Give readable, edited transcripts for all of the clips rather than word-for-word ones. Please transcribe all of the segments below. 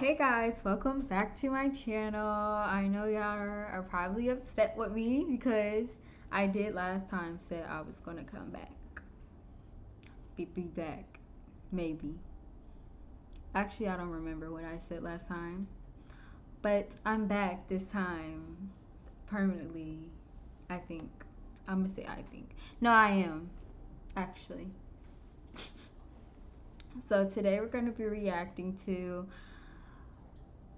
Hey guys, welcome back to my channel. I know y'all are probably upset with me because I did last time say I was gonna come back. Be back. Maybe. Actually, I don't remember what I said last time. But I'm back this time. Permanently. I think. I'm gonna say I think. No, I am. Actually. So today we're gonna be reacting to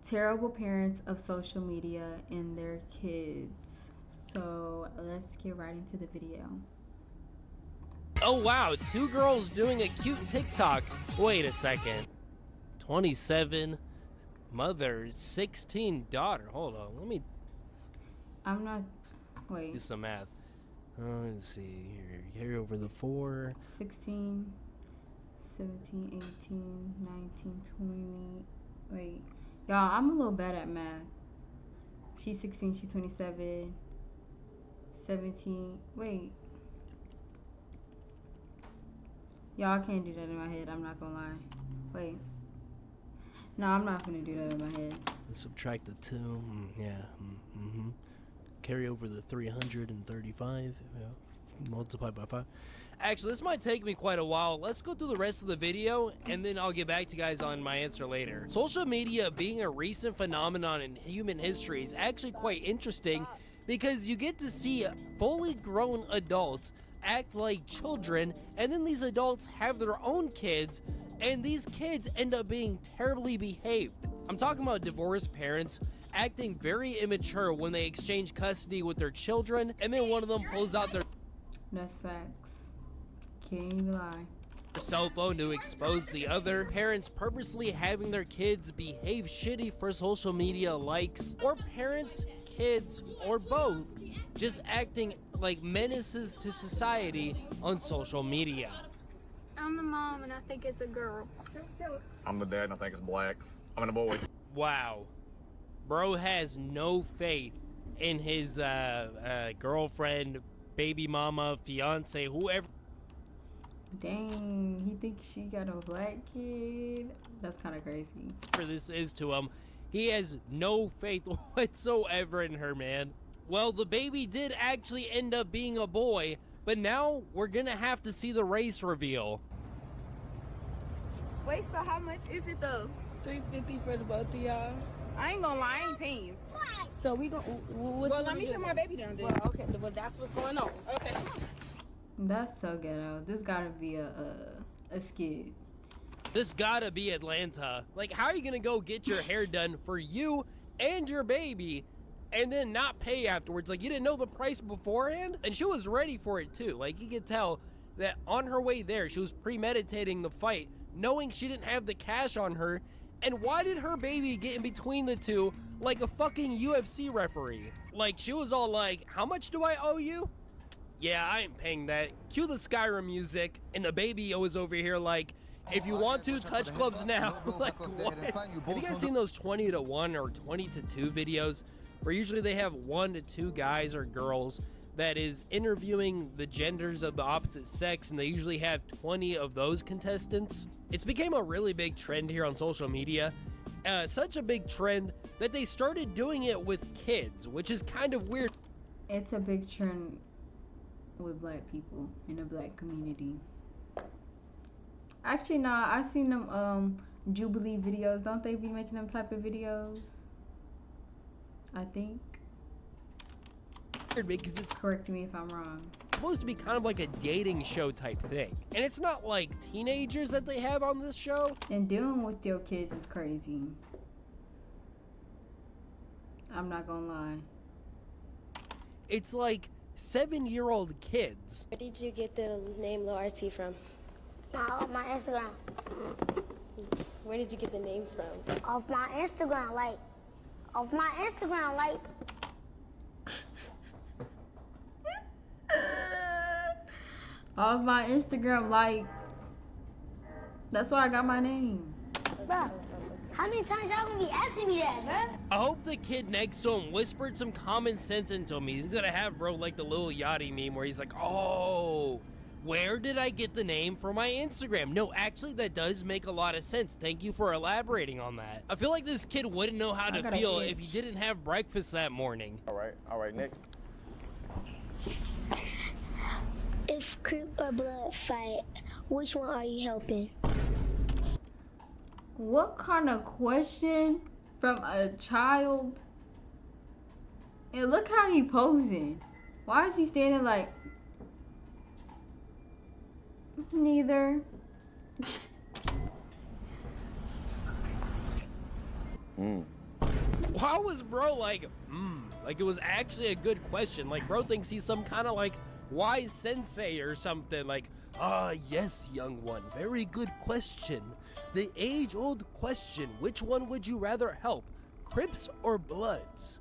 terrible parents of social media and their kids. So let's get right into the video. Oh wow, two girls doing a cute TikTok. Wait a second. 27, mother, 16, daughter. Hold on, let me I'm not, do wait, some math. Let's see here. Carry over the 4. 16, 17, 18, 19, 20. Wait, y'all, I'm a little bad at math. She's 16, she's 27, 17. Wait. Y'all, I can't do that in my head. I'm not gonna lie. Wait. No, I'm not gonna do that in my head. Subtract the 2. Yeah. Carry over the 335. Yeah. Multiply by 5. Actually, this might take me quite a while. Let's go through the rest of the video, and then I'll get back to you guys on my answer later. Social media being a recent phenomenon in human history is actually quite interesting because you get to see fully grown adults act like children, and then these adults have their own kids, and these kids end up being terribly behaved. I'm talking about divorced parents acting very immature when they exchange custody with their children, and then one of them pulls out their That's facts. Can't even lie. cell phone to expose the other, parents purposely having their kids behave shitty for social media likes, or parents, kids, or both just acting like menaces to society on social media. I'm the mom and I think it's a girl. I'm the dad and I think it's black. I mean a boy. Wow. Bro has no faith in his girlfriend, baby mama, fiance, whoever Dang, he thinks she got a black kid. That's kind of crazy. this is to him. He has no faith whatsoever in her, man. Well, the baby did actually end up being a boy, but now we're gonna have to see the race reveal. Wait, so how much is it though? $350 for the both of y'all. I ain't gonna lie, I ain't paying. So we gon' what Well, you let me do? put my baby down there. Well, okay, well that's what's going on. Okay. That's so ghetto. This gotta be a skit. This gotta be Atlanta. Like, how are you gonna go get your hair done for you and your baby and then not pay afterwards? Like, you didn't know the price beforehand? And she was ready for it too. Like, you could tell that on her way there, she was premeditating the fight, knowing she didn't have the cash on her. And why did her baby get in between the two like a fucking UFC referee? Like, she was all like, how much do I owe you? Yeah, I ain't paying that. Cue the Skyrim music, and the baby was over here like, if you want to, touch gloves now. Like, what? Have you guys seen those 20 to 1 or 20 to 2 videos where usually they have 1 to 2 guys or girls that is interviewing the genders of the opposite sex, and they usually have 20 of those contestants? It's became a really big trend here on social media. Such a big trend that they started doing it with kids, which is kind of weird. It's a big trend with black people in the black community. Actually, nah, I've seen them Jubilee videos. Don't they be making them type of videos? I think. Because it's Correct me if I'm wrong. supposed to be kind of like a dating show type thing. And it's not like teenagers that they have on this show. And dealing with your kids is crazy. I'm not gonna lie. It's like 7-year-old kids. Where did you get the name Loarty from? My Instagram. Where did you get the name from? Off my Instagram, like. Off my Instagram, like. That's where I got my name. Bruh, how many times y'all gonna be asking me that, bruh? I hope the kid next to him whispered some common sense into him. He's gonna have, bro, like the Lil Yachty meme where he's like, oh, Where did I get the name for my Instagram? No, actually, that does make a lot of sense. Thank you for elaborating on that. I feel like this kid wouldn't know how to got an feel if itch. he didn't have breakfast that morning. All right, next. If Crip or Blood fight, which one are you helping? What kind of question from a child? And look how he posing. Why is he standing like neither? Why was bro like, like it was actually a good question. Like bro thinks he's some kind of like wise sensei or something. Like, yes, young one, very good question. The age-old question, which one would you rather help, Crips or Bloods?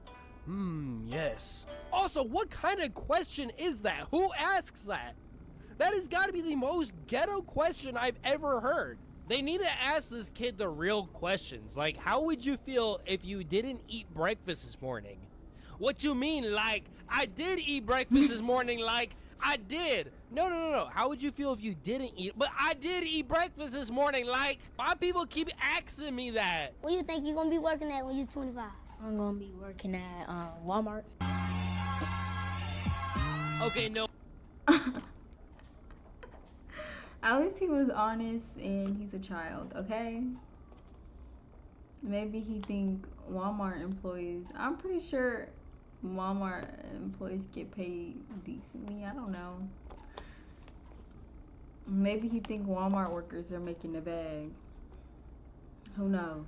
Yes. Also, what kind of question is that? Who asks that? That has got to be the most ghetto question I've ever heard. They need to ask this kid the real questions. Like, how would you feel if you didn't eat breakfast this morning? What you mean, like, I did eat breakfast this morning, like, I did. No. How would you feel if you didn't eat? But I did eat breakfast this morning, like, why people keep asking me that? What do you think you're gonna be working at when you're 25? I'm gonna be working at Walmart. Okay, no. At least he was honest and he's a child, okay? Maybe he think Walmart employees, I'm pretty sure Walmart employees get paid decently. I don't know. Maybe he think Walmart workers are making the bag. Who knows?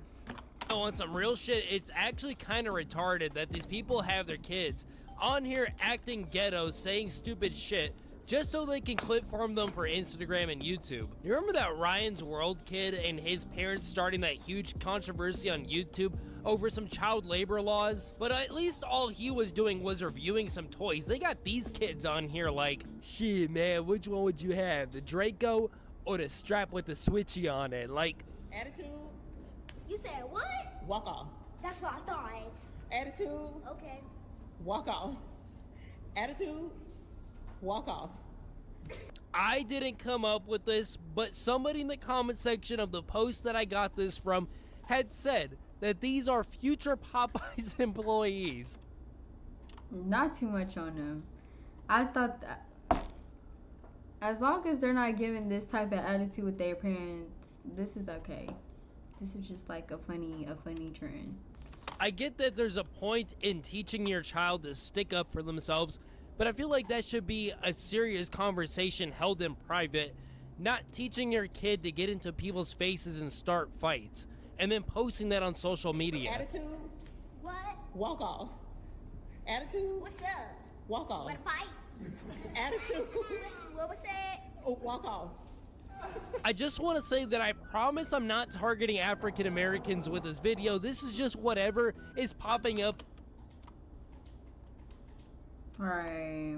On some real shit, it's actually kind of retarded that these people have their kids on here acting ghetto, saying stupid shit just so they can clip farm them for Instagram and YouTube. You remember that Ryan's World kid and his parents starting that huge controversy on YouTube over some child labor laws? But at least all he was doing was reviewing some toys. They got these kids on here like, shit man, which one would you have? The Draco or the strap with the switchy on it? Like, Attitude, You said what? walk off. That's what I thought. Attitude, Okay. walk off. Attitude, walk off. I didn't come up with this, but somebody in the comment section of the post that I got this from had said that these are future Popeyes employees. Not too much on them. I thought that as long as they're not giving this type of attitude with their parents, this is okay. This is just like a funny trend. I get that there's a point in teaching your child to stick up for themselves, but I feel like that should be a serious conversation held in private, not teaching your kid to get into people's faces and start fights, and then posting that on social media. Attitude, What? walk off. Attitude, What's up? walk off. What fight? Attitude, What was that? walk off. I just want to say that I promise I'm not targeting African Americans with this video. This is just whatever is popping up Right.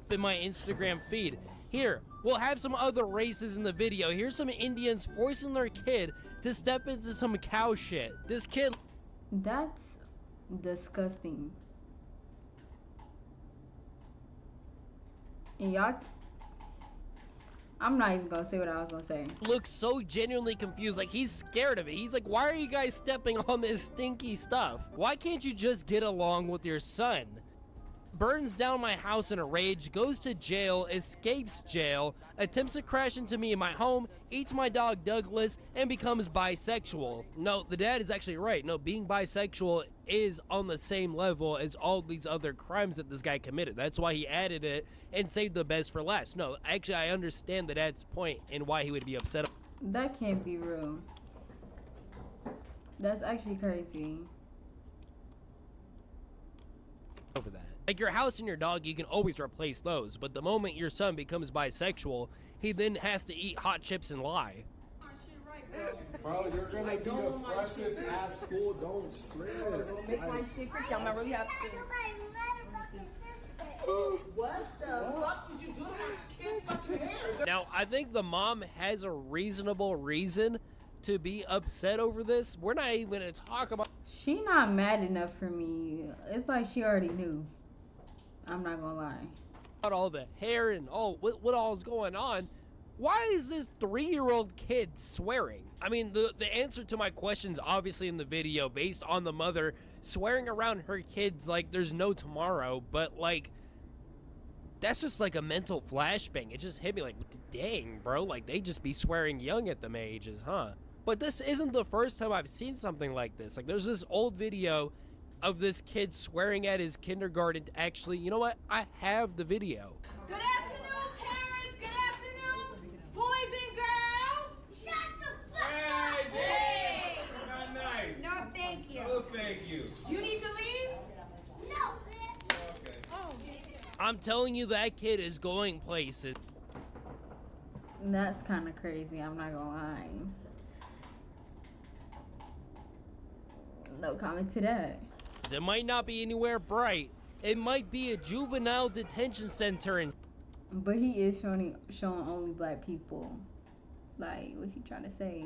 in my Instagram feed. Here, we'll have some other races in the video. Here's some Indians forcing their kid to step into some cow shit. This kid That's disgusting. And y'all, I'm not even gonna say what I was gonna say. looks so genuinely confused, like he's scared of it. He's like, why are you guys stepping on this stinky stuff? Why can't you just get along with your son? Burns down my house in a rage, goes to jail, escapes jail, attempts to crash into me in my home, eats my dog Douglas, and becomes bisexual. No, the dad is actually right. No, being bisexual is on the same level as all these other crimes that this guy committed. That's why he added it and saved the best for last. No, actually, I understand the dad's point and why he would be upset That can't be real. That's actually crazy. over that. Like your house and your dog, you can always replace those, but the moment your son becomes bisexual, he then has to eat hot chips and lie. Bro, you're gonna be the freshest at school. Don't stress. Don't make my shit quick. I'm gonna really have to. What the fuck did you do to my kid's fucking hair? Now, I think the mom has a reasonable reason to be upset over this. We're not even gonna talk about She not mad enough for me. It's like she already knew. I'm not gonna lie. all the hair and all what all is going on, why is this 3-year-old kid swearing? I mean, the answer to my question's obviously in the video based on the mother swearing around her kids like there's no tomorrow, but like, that's just like a mental flashbang. It just hit me like, dang, bro, like they just be swearing young at them ages, huh? But this isn't the first time I've seen something like this. Like, there's this old video of this kid swearing at his kindergarten. Actually, you know what? I have the video. Good afternoon, parents. Good afternoon, boys and girls. Shut the fuck up. Hey, not nice. No, thank you. Oh, thank you. You need to leave? No. I'm telling you, that kid is going places. That's kind of crazy, I'm not gonna lie. No comment to that. It might not be anywhere bright. It might be a juvenile detention center in. But he is showing only black people. Like, what he trying to say?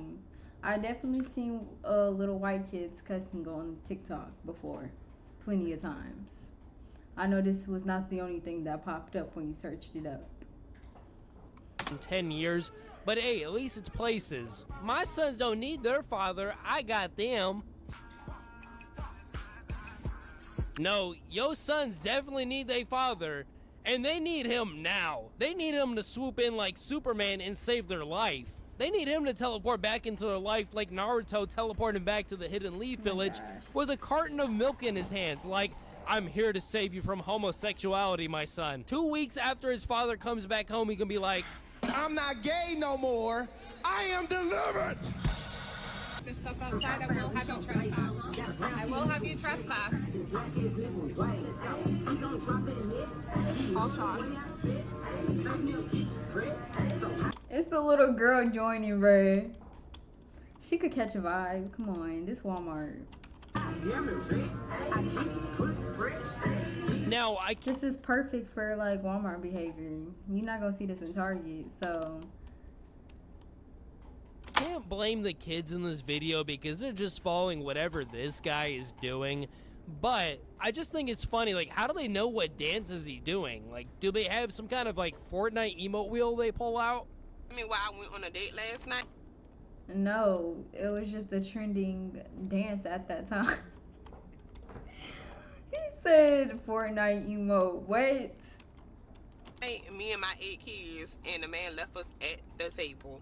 I definitely seen little white kids cussing on TikTok before, plenty of times. I know this was not the only thing that popped up when you searched it up. 10 years, but hey, at least it's places. My sons don't need their father. I got them. No, your sons definitely need their father, and they need him now. They need him to swoop in like Superman and save their life. They need him to teleport back into their life like Naruto teleporting back to the Hidden Leaf Village with a carton of milk in his hands, like, I'm here to save you from homosexuality, my son. 2 weeks after his father comes back home, he can be like, I'm not gay no more. I am delivered. The stuff outside, I will have you trespass. I will have you trespass. All shot. It's the little girl joining, bruh. She could catch a vibe. Come on, this Walmart. now This is perfect for like Walmart behavior. You're not gonna see this in Target, so. can't blame the kids in this video because they're just following whatever this guy is doing. But I just think it's funny, like, how do they know what dance is he doing? Like, do they have some kind of like Fortnite emote wheel they pull out? I mean, why I went on a date last night? No, it was just a trending dance at that time. He said Fortnite emote. What? Hey, me and my 8 kids, and the man left us at the table.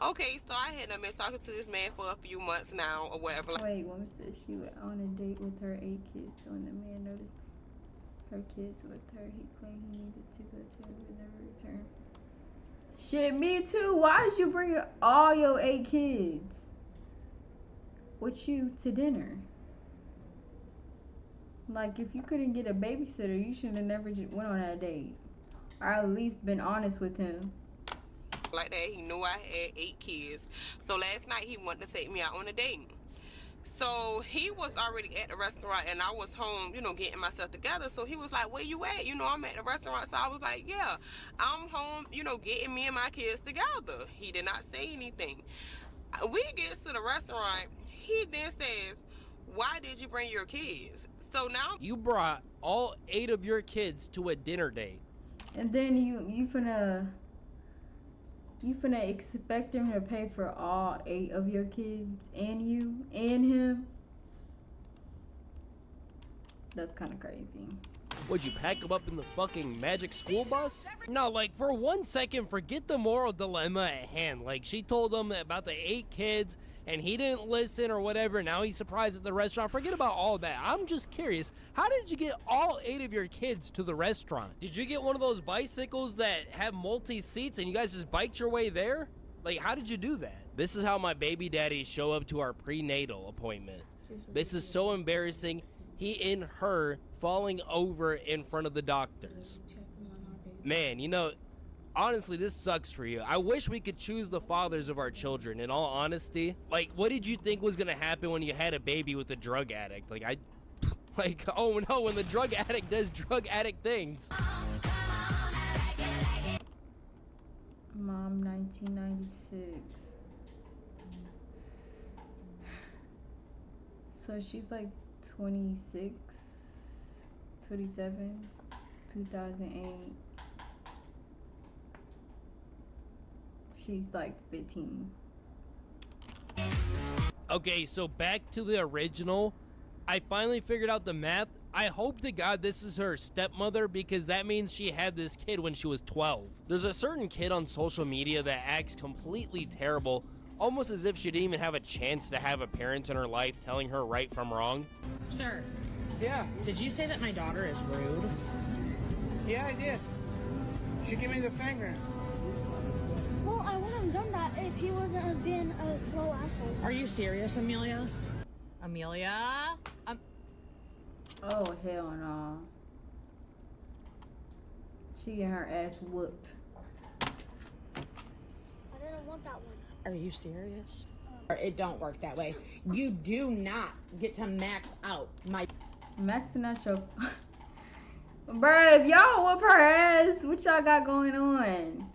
Okay, so I had been talking to this man for a few months now, or whatever. Wait, woman said she went on a date with her 8 kids. So when the man noticed her kids with her, he claimed he needed to go to her but never returned. Shit, me too. Why did you bring all your 8 kids with you to dinner? Like, if you couldn't get a babysitter, you should have never went on that date. Or at least been honest with him. Like that, he knew I had 8 kids. So last night he wanted to take me out on a date. So he was already at the restaurant and I was home, you know, getting myself together. So he was like, where you at? You know, I'm at the restaurant. So I was like, yeah, I'm home, you know, getting me and my kids together. He did not say anything. We get to the restaurant. He then says, why did you bring your kids? So now You brought all 8 of your kids to a dinner date. And then you finna expect him to pay for all 8 of your kids and you and him? That's kind of crazy. Would you pack them up in the fucking magic school bus? No, like, for 1 second, forget the moral dilemma at hand. Like, she told him about the 8 kids, and he didn't listen or whatever. Now he's surprised at the restaurant. Forget about all that. I'm just curious, how did you get all 8 of your kids to the restaurant? Did you get one of those bicycles that have multi-seats and you guys just biked your way there? Like, how did you do that? This is how my baby daddies show up to our prenatal appointment. This is so embarrassing. He and her falling over in front of the doctors. Man, you know, honestly, this sucks for you. I wish we could choose the fathers of our children, in all honesty. Like, what did you think was gonna happen when you had a baby with a drug addict? Like, oh no, when the drug addict does drug addict things. Mom, 1996. So she's like 26, 27, 2008. She's like 15. Okay, so back to the original. I finally figured out the math. I hope to God this is her stepmother, because that means she had this kid when she was 12. There's a certain kid on social media that acts completely terrible, almost as if she didn't even have a chance to have a parent in her life telling her right from wrong. Sir, Yeah, did you say that my daughter is rude? yeah, I did. She gave me the finger. Well, I wouldn't have done that if he wasn't being a slow asshole. Are you serious, Amelia? Amelia? Oh, hell no. She getting her ass whooped. I didn't want that one. Are you serious? It don't work that way. You do not get to max out my... Maxing out your... Bruh, if y'all whoop her ass, what y'all got going on?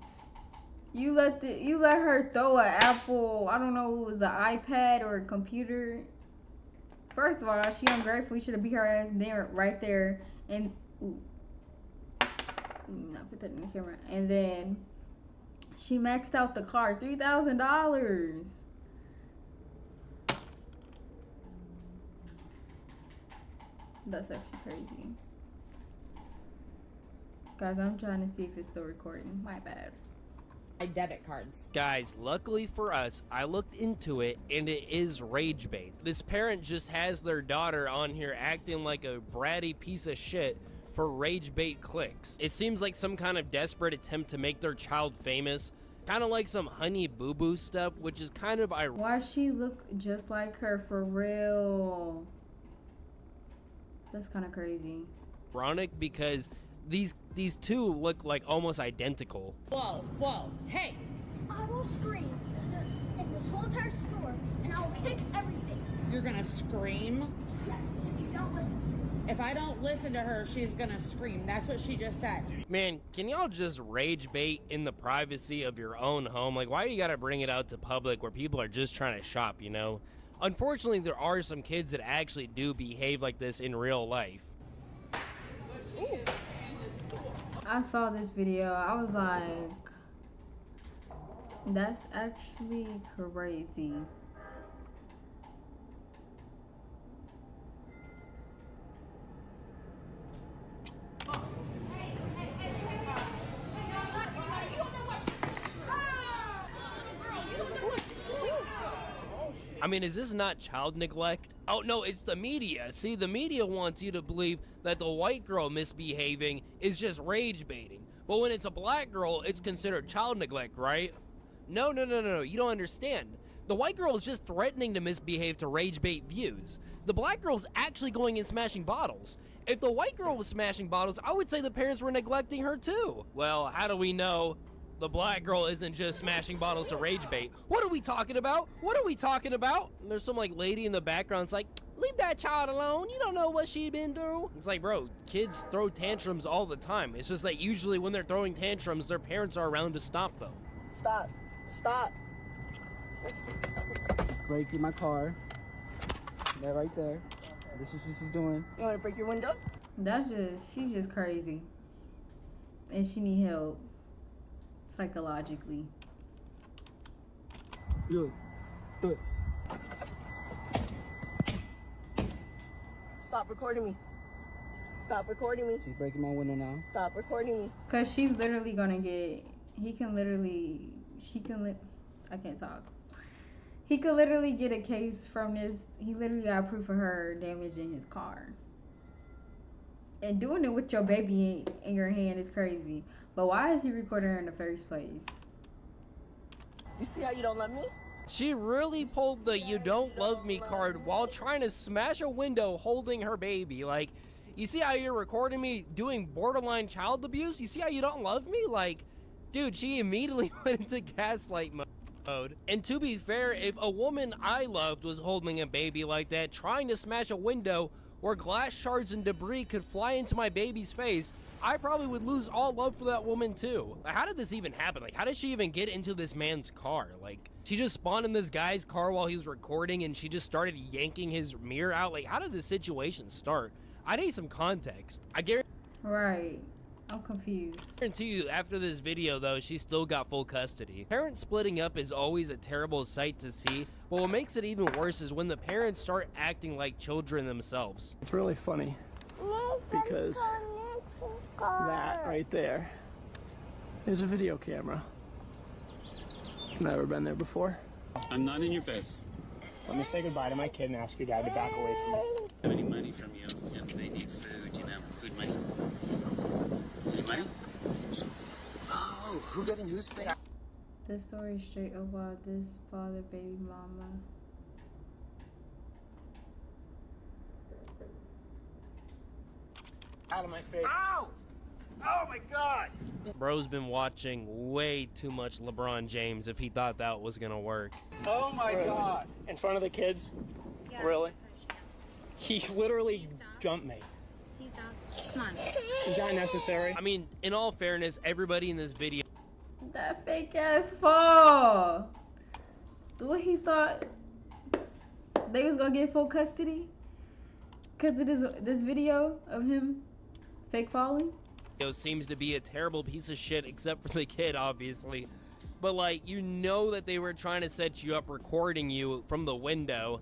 You let her throw an apple, I don't know, it was an iPad or a computer. First of all, she ungrateful. You should have beat her ass there, right there, and ooh, no, put that in the camera. And then she maxed out the car, $3,000. That's actually crazy. Guys, I'm trying to see if it's still recording. My bad. My debit cards. Guys, luckily for us, I looked into it and it is rage bait. This parent just has their daughter on here acting like a bratty piece of shit for rage bait clicks. It seems like some kind of desperate attempt to make their child famous, kind of like some Honey Boo Boo stuff, which is kind of ironic. Why she look just like her for real? That's kind of crazy. Ironic because these two look like almost identical. Whoa, whoa, hey! I will scream in this whole entire store, and I will kick everything. You're gonna scream? Yes, if you don't listen to me. If I don't listen to her, she's gonna scream. That's what she just said. Man, can y'all just rage bait in the privacy of your own home? Like, why do you gotta bring it out to public where people are just trying to shop, you know? Unfortunately, there are some kids that actually do behave like this in real life. Ooh. I saw this video. I was like, that's actually crazy. I mean, is this not child neglect? Oh, no, it's the media. See, the media wants you to believe that the white girl misbehaving is just rage baiting. But when it's a black girl, it's considered child neglect, right? No, you don't understand. The white girl is just threatening to misbehave to rage bait views. The black girl's actually going and smashing bottles. If the white girl was smashing bottles, I would say the parents were neglecting her too. Well, how do we know the black girl isn't just smashing bottles to rage bait? What are we talking about? What are we talking about? And there's some like lady in the background. It's like, leave that child alone. You don't know what she's been through. It's like, bro, kids throw tantrums all the time. It's just that usually when they're throwing tantrums, their parents are around to stop them. Stop. Stop. Breaking my car. That right there. This is what she's doing. You want to break your window? She's just crazy. And she need help. Psychologically. Do it. Stop recording me. Stop recording me. She's breaking my window now. Stop recording me. Cause she's literally gonna get, I can't talk. He could literally get a case from this. He literally got proof of her damaging his car. And doing it with your baby in your hand is crazy. But why is he recording her in the first place? You see how you don't love me? She really pulled the "you don't love me" card while trying to smash a window holding her baby. Like, you see how you're recording me doing borderline child abuse? You see how you don't love me? Like, dude, she immediately went into gaslight mode. And to be fair, if a woman I loved was holding a baby like that, trying to smash a window where glass shards and debris could fly into my baby's face, I probably would lose all love for that woman too. Like, how did this even happen? Like, how did she even get into this man's car? Like, she just spawned in this guy's car while he was recording and she just started yanking his mirror out? Like, how did this situation start? I need some context. I guarantee. Right. I'm confused. I guarantee you, after this video, though, she still got full custody. Parents splitting up is always a terrible sight to see, but what makes it even worse is when the parents start acting like children themselves. It's really funny because that right there is a video camera. Never been there before. I'm not in your face. Let me say goodbye to my kid and ask your dad to back away from me. Have any money from you? And they need food, you know, food money. Any money? Oh, who got in whose face? This story is straight about this father, baby mama. Out of my face. Ow! Oh my God! Bro's been watching way too much LeBron James if he thought that was gonna work. Oh my God! In front of the kids? Yeah. Really? He literally jumped me. Come on. Is that necessary? I mean, in all fairness, everybody in this video. That fake ass fall. What he thought they was gonna get full custody? Cause of this video of him fake falling? Seems to be a terrible piece of shit, except for the kid, obviously. But like, you know that they were trying to set you up, recording you from the window.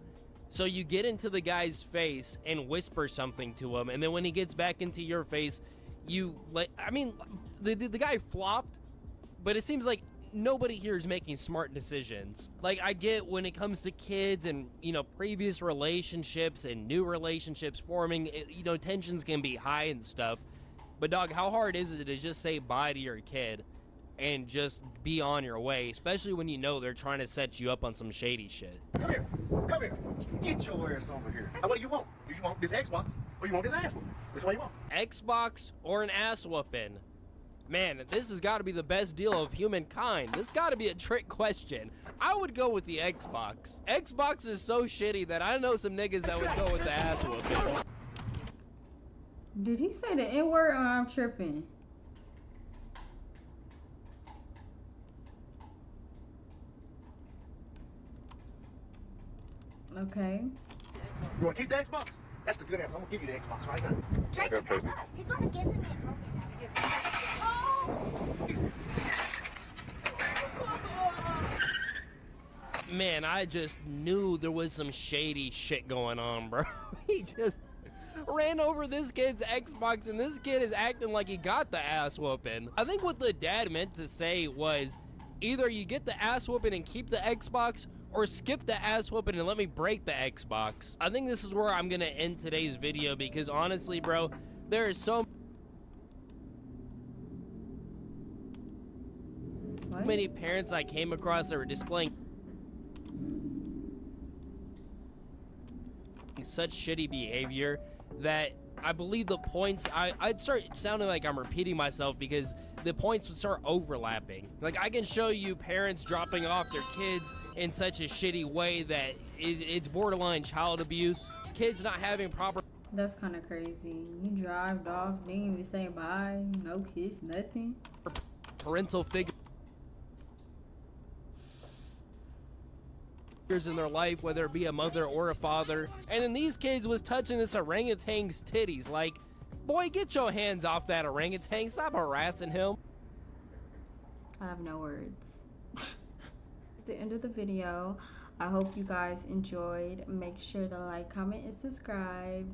So you get into the guy's face and whisper something to him, and then when he gets back into your face, you like, I mean, the guy flopped, but it seems like nobody here is making smart decisions. Like, I get when it comes to kids and, you know, previous relationships and new relationships forming, you know, tensions can be high and stuff. But dog, how hard is it to just say bye to your kid and just be on your way, especially when you know they're trying to set you up on some shady shit? Come here. Come here. Get your ass over here. Now, what do you want? Do you want this Xbox or you want this ass whooping? Which one you want? Xbox or an ass whooping? Man, this has got to be the best deal of humankind. This got to be a trick question. I would go with the Xbox. Xbox is so shitty that I know some niggas that would go with the ass whooping. Did he say the N-word or I'm tripping? Okay. You want to keep the Xbox? That's the good answer. I'm going to give you the Xbox right now. Tracy, what's up? You're going to give him Man, I just knew there was some shady shit going on, bro. He just ran over this kid's Xbox, and this kid is acting like he got the ass whooping. I think what the dad meant to say was either you get the ass whooping and keep the Xbox, or skip the ass whooping and let me break the Xbox. I think this is where I'm gonna end today's video, because honestly, bro, there is so many parents I came across that were displaying such shitty behavior that I believe the points, I'd start sounding like I'm repeating myself because the points would start overlapping. Like, I can show you parents dropping off their kids in such a shitty way that it's borderline child abuse. Kids not having proper... That's kind of crazy. You drive off, didn't even say bye, no kiss, nothing. Parental figures in their life, whether it be a mother or a father, and then these kids was touching this orangutan's titties. Like, boy, get your hands off that orangutan, stop harassing him. I have no words. It's the end of the video. I hope you guys enjoyed. Make sure to like, comment, and subscribe.